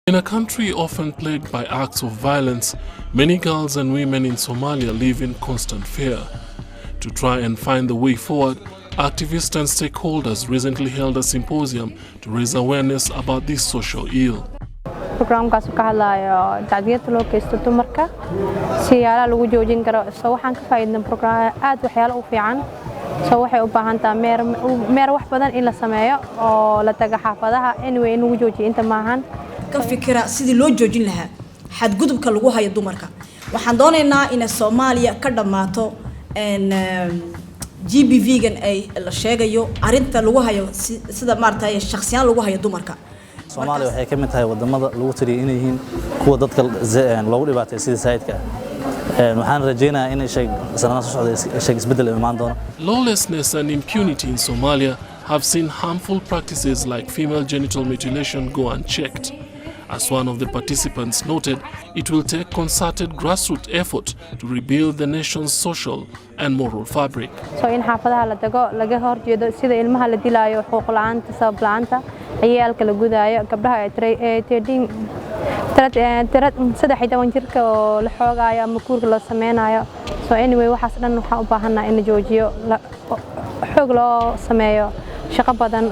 In a country often plagued by acts of violence, many girls and women in Somalia live in constant fear. To try and find the way forward, activists and stakeholders recently held a symposium to raise awareness about this social ill. Programkaas ka hadlayo tacadiga loo kaysto dumarka siyaala lagu joojin karo soo waxaan ka faa'iidnay program aad waxyaalo u fiican soo waxay u baahan tahay meer wax badan in la sameeyo oo la taga xaafadaha anyway in lagu joojiyo inta maahan ka fikira sidii loo joojin lahaa xadgudubka lagu hayo dumarka waxaan doonaynaa in Soomaaliya ka dhamaato GBV-gan ay la sheegayo arinta lagu hayo sida maartay shakhsiyan lagu hayo dumarka Soomaaliya waxay ka mid tahay wadamada lagu tiriyay inay yihiin kuwa dadka lagu dhibaatay sida saayidka waxaan rajaynayaa in sanadaha soo socda isbedel imaan doono. Lawlessness and impunity in Somalia have seen harmful practices like female genital mutilation go unchecked. As one of the participants noted, it will take concerted grassroots effort to rebuild the nation's social and moral fabric. So in xaafadaha la tago laga horjeedo sida ilmaha la dilaayo xuquuq la'aanta sabab la'aanta ciyaalka la gudaayo gabdhaha ay trading jirka oo la xoogaayo ama kuurka la sameynayo so anyway waxaas dhan waxaan u baahanahay in la joojiyo xoog loo sameeyo shaqo badan